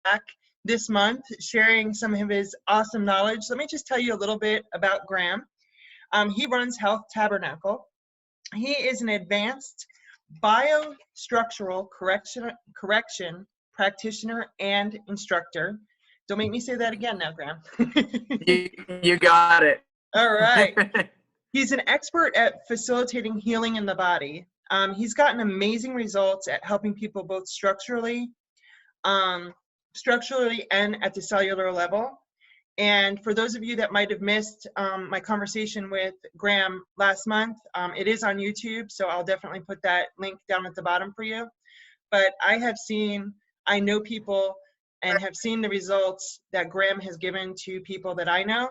back this month, sharing some of his awesome knowledge. Let me just tell you a little bit about Graham. He runs Health Tabernacle. He is an advanced biostructural correction practitioner and instructor. Don't make me say that again now, Graham. You got it. All right. He's an expert at facilitating healing in the body. He's gotten amazing results at helping people both structurally and at the cellular level. And for those of you that might have missed my conversation with Graham last month, it is on YouTube, so I'll definitely put that link down at the bottom for you. But I know people and have seen the results that Graham has given to people that I know.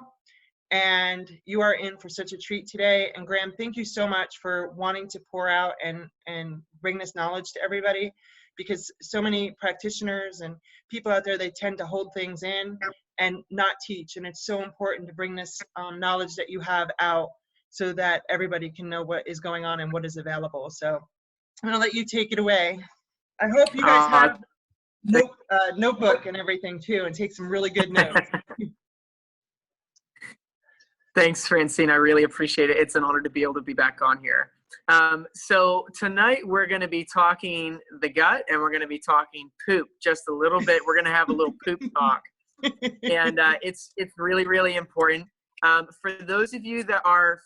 And you are in for such a treat today. And Graham, thank you so much for wanting to pour out and bring this knowledge to everybody, because so many practitioners and people out there, they tend to hold things in and not teach. And it's so important to bring this knowledge that you have out so that everybody can know what is going on and what is available. So I'm gonna let you take it away. I hope you guys have notebook and everything too, and take some really good notes. Thanks, Francine. I really appreciate it. It's an honor to be able to be back on here. So tonight we're going to be talking the gut, and we're going to be talking poop just a little bit. We're going to have a little poop talk, and it's really, really important. For those of you that are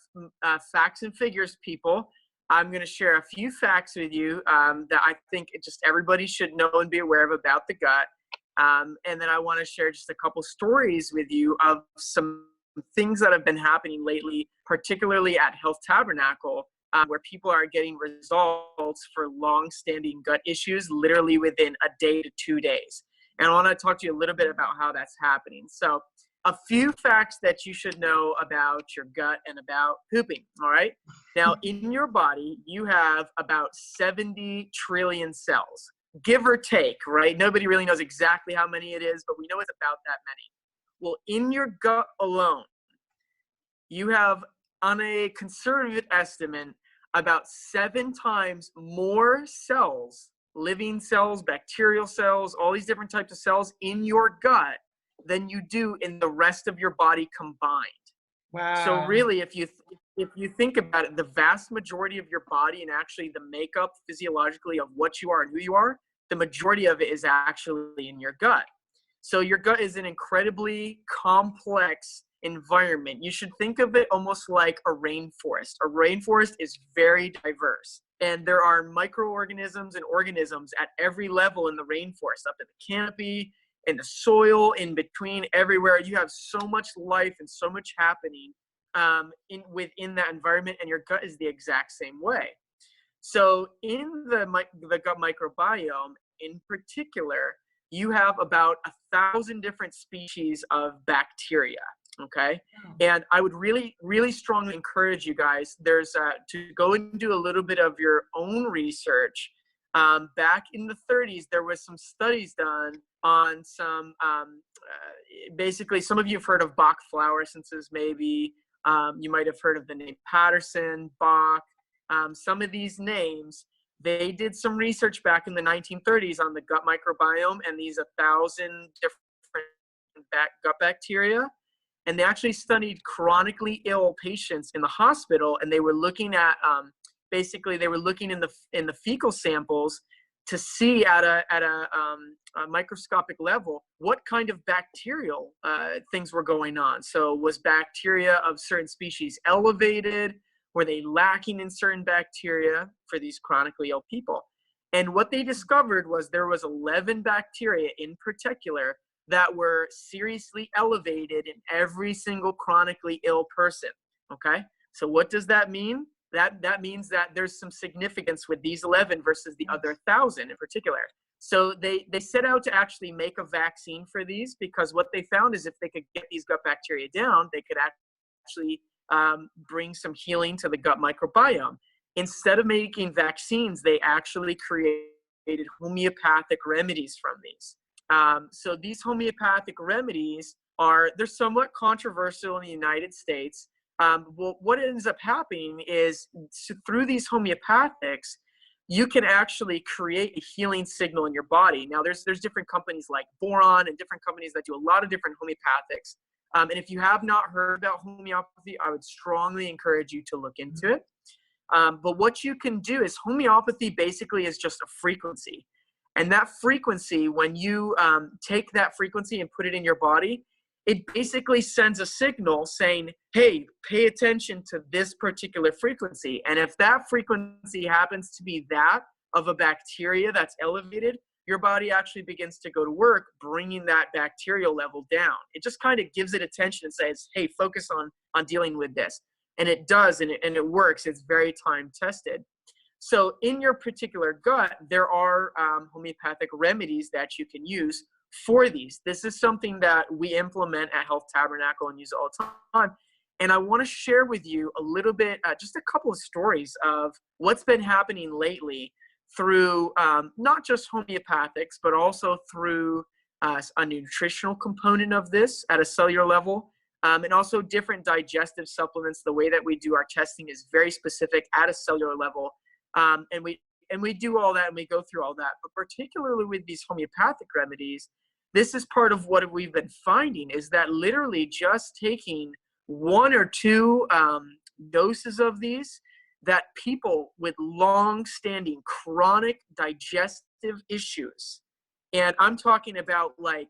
facts and figures people, I'm going to share a few facts with you that I think just everybody should know and be aware of about the gut. And then I want to share just a couple stories with you of some things that have been happening lately, particularly at Health Tabernacle, where people are getting results for long-standing gut issues literally within a day to 2 days. And I want to talk to you a little bit about how that's happening. So a few facts that you should know about your gut and about pooping, all right? Now, in your body, you have about 70 trillion cells, give or take, right? Nobody really knows exactly how many it is, but we know it's about that many. Well, in your gut alone, you have, on a conservative estimate, about 7 times more cells, living cells, bacterial cells, all these different types of cells in your gut than you do in the rest of your body combined. Wow. So really, if you think about it, the vast majority of your body and actually the makeup physiologically of what you are and who you are, the majority of it is actually in your gut. So your gut is an incredibly complex environment. You should think of it almost like a rainforest. A rainforest is very diverse, and there are microorganisms and organisms at every level in the rainforest, up in the canopy, in the soil, in between, everywhere. You have so much life and so much happening within that environment, and your gut is the exact same way. So in the gut microbiome in particular, you have about 1,000 different species of bacteria, okay? And I would really, really strongly encourage you guys, to go and do a little bit of your own research. Back in the 30s, there was some studies done on some, basically, some of you have heard of Bach flower essences, maybe. You might have heard of the name Patterson, Bach, some of these names. They did some research back in the 1930s on the gut microbiome and these 1,000 different gut bacteria. And they actually studied chronically ill patients in the hospital, and they were looking at, basically they were looking in the fecal samples to see at a microscopic level what kind of bacterial things were going on. So was bacteria of certain species elevated? Were they lacking in certain bacteria for these chronically ill people? And what they discovered was there was 11 bacteria in particular that were seriously elevated in every single chronically ill person, okay? So what does that mean? That means that there's some significance with these 11 versus the other 1,000 in particular. So they set out to actually make a vaccine for these, because what they found is if they could get these gut bacteria down, they could actually bring some healing to the gut microbiome. Instead of making vaccines, they actually created homeopathic remedies from these. So these homeopathic remedies they're somewhat controversial in the United States. Well, what ends up happening is through these homeopathics, you can actually create a healing signal in your body. Now, there's different companies like Boron and different companies that do a lot of different homeopathics. And if you have not heard about homeopathy, I would strongly encourage you to look into it. But what you can do is homeopathy basically is just a frequency. And that frequency, when you take that frequency and put it in your body, it basically sends a signal saying, hey, pay attention to this particular frequency. And if that frequency happens to be that of a bacteria that's elevated, your body actually begins to go to work, bringing that bacterial level down. It just kind of gives it attention and says, hey, focus on dealing with this. And it does, and it works. It's very time tested. So in your particular gut, there are homeopathic remedies that you can use for these. This is something that we implement at Health Tabernacle and use all the time. And I want to share with you a little bit, just a couple of stories of what's been happening lately through not just homeopathics, but also through a nutritional component of this at a cellular level. And also different digestive supplements. The way that we do our testing is very specific at a cellular level. And we do all that and we go through all that. But particularly with these homeopathic remedies, this is part of what we've been finding is that literally just taking 1 or 2 doses of these, that people with long-standing chronic digestive issues, and I'm talking about like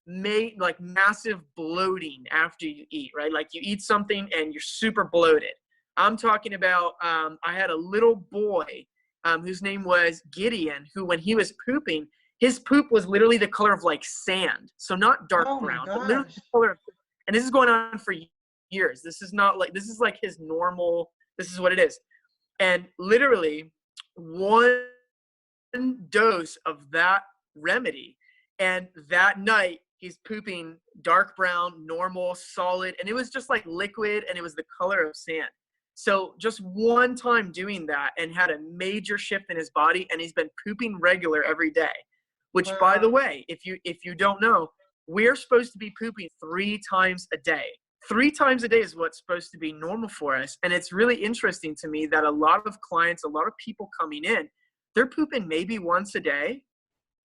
massive bloating after you eat, right? Like you eat something and you're super bloated. I'm talking about, I had a little boy whose name was Gideon, who when he was pooping, his poop was literally the color of like sand. So not dark brown, but literally the color of, and this is going on for years. This is not like, this is like his normal, this is what it is. And literally 1 dose of that remedy, and that night he's pooping dark brown, normal, solid, and it was just like liquid and it was the color of sand. So just one time doing that and had a major shift in his body, and he's been pooping regular every day, which by the way, if you don't know, we're supposed to be pooping 3 times a day. 3 times a day is what's supposed to be normal for us. And it's really interesting to me that a lot of clients, a lot of people coming in, they're pooping maybe once a day,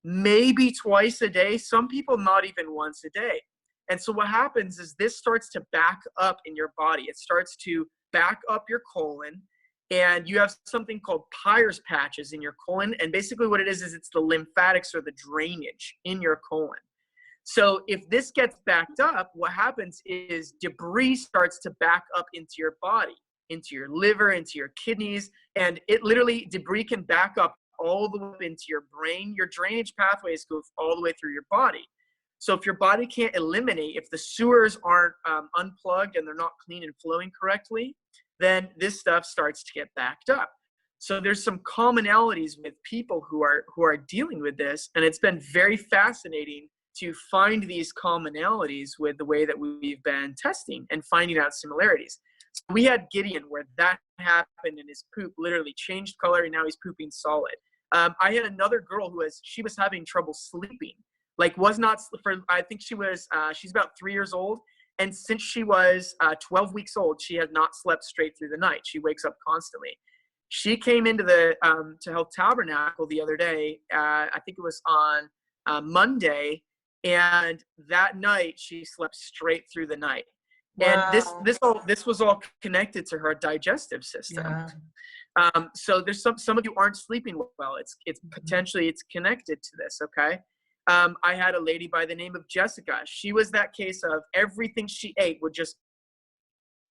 maybe twice a day, some people not even once a day. And so what happens is this starts to back up in your body. It starts to back up your colon, and you have something called Peyer's patches in your colon. And basically what it is it's the lymphatics or the drainage in your colon. So if this gets backed up, what happens is debris starts to back up into your body, into your liver, into your kidneys, and it literally, debris can back up all the way up into your brain. Your drainage pathways go all the way through your body. So if your body can't eliminate, if the sewers aren't unplugged and they're not clean and flowing correctly, then this stuff starts to get backed up. So there's some commonalities with people who are dealing with this, and it's been very fascinating to find these commonalities with the way that we've been testing and finding out similarities. So we had Gideon where that happened and his poop literally changed color and now he's pooping solid. I had another girl she was having trouble sleeping. Like I think she's about 3 years old. And since she was 12 weeks old, she has not slept straight through the night. She wakes up constantly. She came into to Health Tabernacle the other day. I think it was on Monday. And that night she slept straight through the night. Wow. And this was all connected to her digestive system. Yeah. So there's some of you aren't sleeping well. It's potentially connected to this. Okay. I had a lady by the name of Jessica. She was that case of everything she ate would just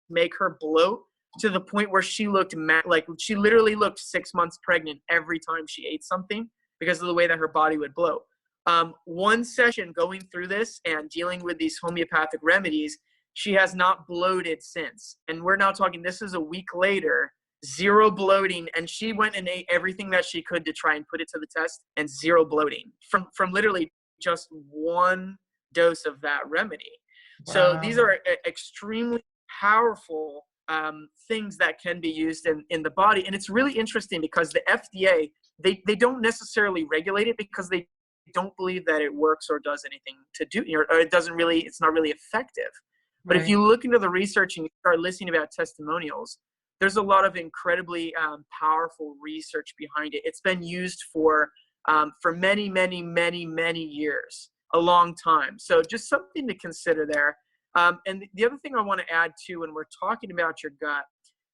make her bloat to the point where she looked like she literally looked 6 months pregnant every time she ate something because of the way that her body would bloat. One session going through this and dealing with these homeopathic remedies, she has not bloated since. And we're now talking, this is a week later, 0 bloating. And she went and ate everything that she could to try and put it to the test, and 0 bloating from literally just 1 dose of that remedy. Wow. So these are extremely powerful things that can be used in the body. And it's really interesting because the FDA, they don't necessarily regulate it because they don't believe that it works or does anything to do, or it's not really effective. But right. If you look into the research and you start listening about testimonials, there's a lot of incredibly powerful research behind it. It's been used for many, many, many, many years, a long time. So just something to consider there. And the other thing I want to add too, when we're talking about your gut,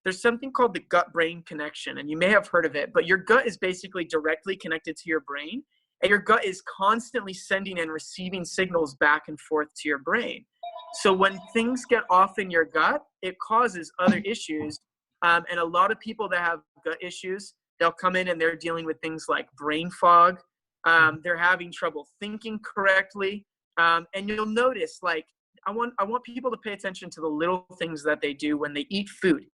there's something called the gut-brain connection, and you may have heard of it, but your gut is basically directly connected to your brain, and your gut is constantly sending and receiving signals back and forth to your brain. So when things get off in your gut, it causes other issues. And a lot of people that have gut issues, they'll come in and they're dealing with things like brain fog. They're having trouble thinking correctly. And you'll notice, like, I want people to pay attention to the little things that they do when they eat food.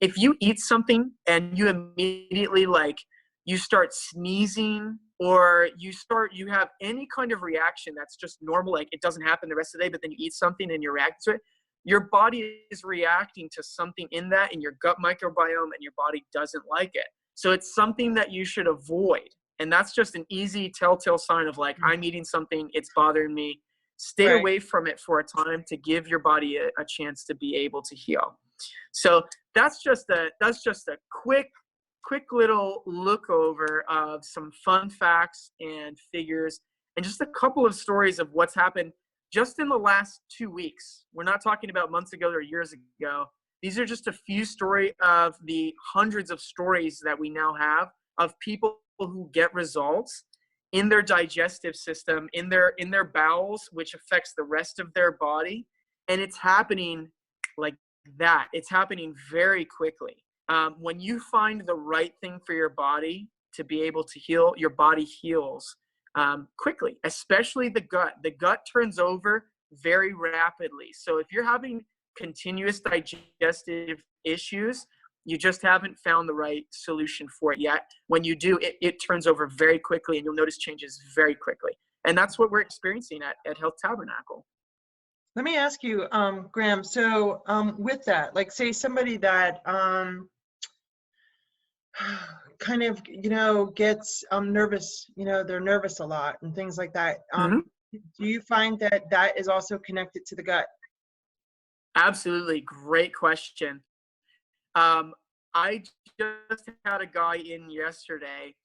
If you eat something and you immediately, like, you start sneezing, or you have any kind of reaction that's just normal, like it doesn't happen the rest of the day, but then you eat something and you react to it, your body is reacting to something in that, in your gut microbiome, and your body doesn't like it. So it's something that you should avoid. And that's just an easy telltale sign of, like, I'm eating something, it's bothering me. Stay away from it for a time to give your body a chance to be able to heal. So that's just a quick little look over of some fun facts and figures, and just a couple of stories of what's happened just in the last 2 weeks. We're not talking about months ago or years ago. These are just a few stories of the hundreds of stories that we now have of people who get results in their digestive system, in their bowels, which affects the rest of their body. And it's happening like that. It's happening very quickly. When you find the right thing for your body to be able to heal, your body heals quickly, especially the gut. The gut turns over very rapidly. So if you're having continuous digestive issues, you just haven't found the right solution for it yet. When you do, it turns over very quickly, and you'll notice changes very quickly. And that's what we're experiencing at Health Tabernacle. Let me ask you, Graham, so with that, like, say somebody that kind of, gets nervous, they're nervous a lot and things like that. Do you find that that is also connected to the gut? Absolutely. Great question. I just had a guy in yesterday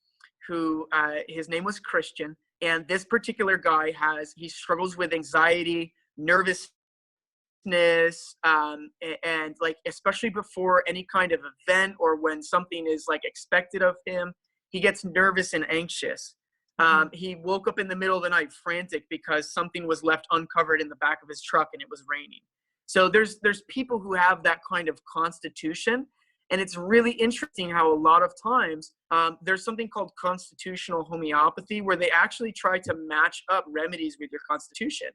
who, his name was Christian, and this particular guy he struggles with anxiety, nervousness, and like, especially before any kind of event or when something is like expected of him, he gets nervous and anxious. He woke up in the middle of the night frantic because something was left uncovered in the back of his truck and it was raining. So there's people who have that kind of constitution. And it's really interesting how a lot of times there's something called constitutional homeopathy, where they actually try to match up remedies with your constitution.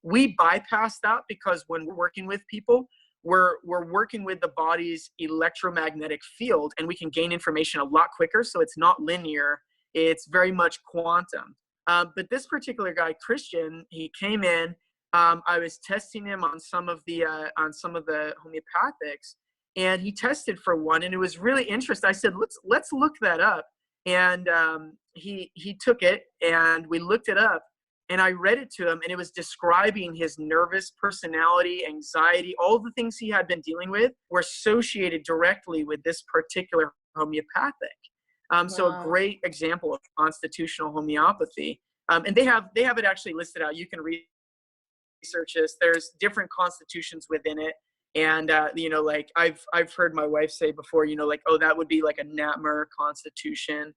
We bypass that because when we're working with people, we're working with the body's electromagnetic field, and we can gain information a lot quicker. So it's not linear. It's very much quantum. But this particular guy, Christian, he came in. I was testing him on some of the homeopathics, and he tested for one, and it was really interesting. I said, let's look that up. And he took it, and we looked it up, and I read it to him, and it was describing his nervous personality, anxiety, all the things he had been dealing with were associated directly with this particular homeopathic. So a great example of constitutional homeopathy. And they have it actually listed out. You can research this. There's different constitutions within it. And, like I've heard my wife say before, like, oh, that would be like a Natmer constitution.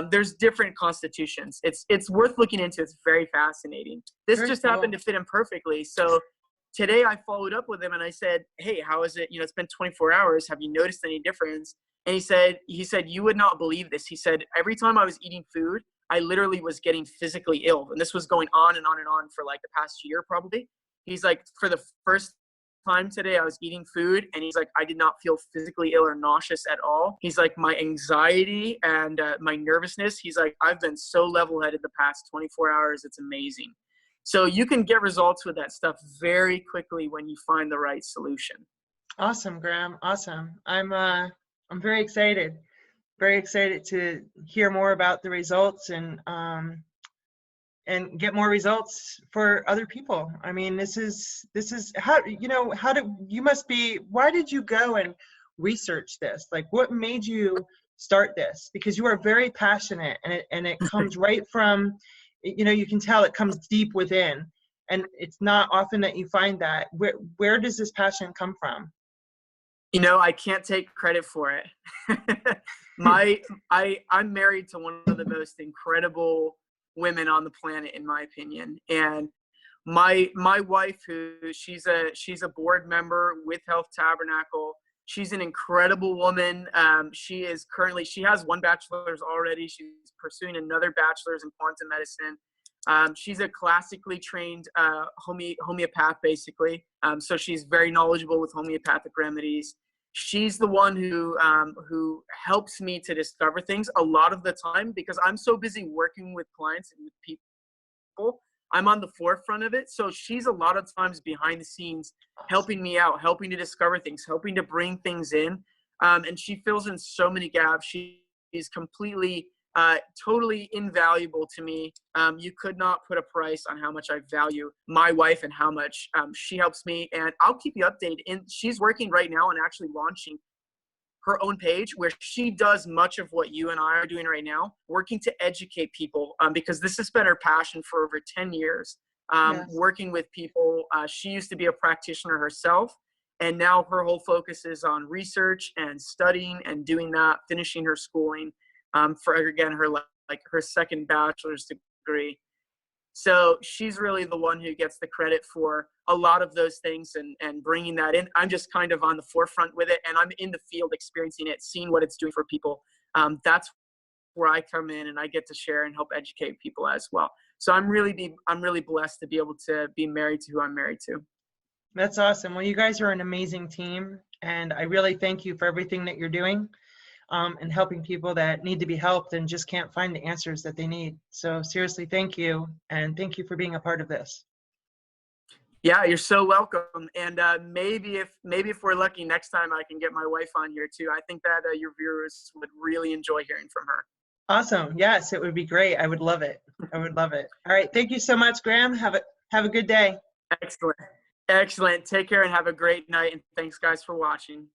There's different constitutions. It's worth looking into. It's very fascinating. This just happened to fit him perfectly. So today I followed up with him and I said, hey, how is it? It's been 24 hours. Have you noticed any difference? And he said, you would not believe this. He said, every time I was eating food, I literally was getting physically ill. And this was going on and on and on for like the past year, probably. He's like, for the first time today, I was eating food, and he's like, I did not feel physically ill or nauseous at all. He's like, my anxiety and my nervousness, he's like, I've been so level-headed the past 24 hours. It's amazing. So you can get results with that stuff very quickly when you find the right solution. Awesome, Graham. Awesome. I'm very excited. Very excited to hear more about the results and get more results for other people. I mean, this is how, why did you go, and research this? Like, what made you start this? Because you are very passionate, and it comes right from, you know, you can tell it comes deep within, and it's not often that you find that. Where does this passion come from? You know, I can't take credit for it. I'm married to one of the most incredible women on the planet, in my opinion. And my wife, who she's a board member with Health Tabernacle. She's an incredible woman. She has one bachelor's already. She's pursuing another bachelor's in quantum medicine. She's a classically trained homeopath, basically. So she's very knowledgeable with homeopathic remedies. She's the one who helps me to discover things a lot of the time, because I'm so busy working with clients and with people. I'm on the forefront of it. So she's a lot of times behind the scenes, helping me out, helping to discover things, helping to bring things in. And she fills in so many gaps. She is completely, totally invaluable to me. You could not put a price on how much I value my wife and how much she helps me. And I'll keep you updated. And she's working right now on actually launching her own page, where she does much of what you and I are doing right now, working to educate people, because this has been her passion for over 10 years, Yes. working with people. She used to be a practitioner herself, and now her whole focus is on research and studying and doing that, finishing her schooling for, again, her second bachelor's degree. So she's really the one who gets the credit for a lot of those things and bringing that in. I'm just kind of on the forefront with it, and I'm in the field experiencing it, seeing what it's doing for people. That's where I come in, and I get to share and help educate people as well. So I'm really blessed to be able to be married to who I'm married to. That's awesome. Well, you guys are an amazing team, and I really thank you for everything that you're doing. And helping people that need to be helped and just can't find the answers that they need. So seriously, thank you. And thank you for being a part of this. Yeah, you're so welcome. And maybe if we're lucky, next time I can get my wife on here too. I think that your viewers would really enjoy hearing from her. Awesome. Yes, it would be great. I would love it. I would love it. All right. Thank you so much, Graham. Have a good day. Excellent. Take care and have a great night. And thanks, guys, for watching.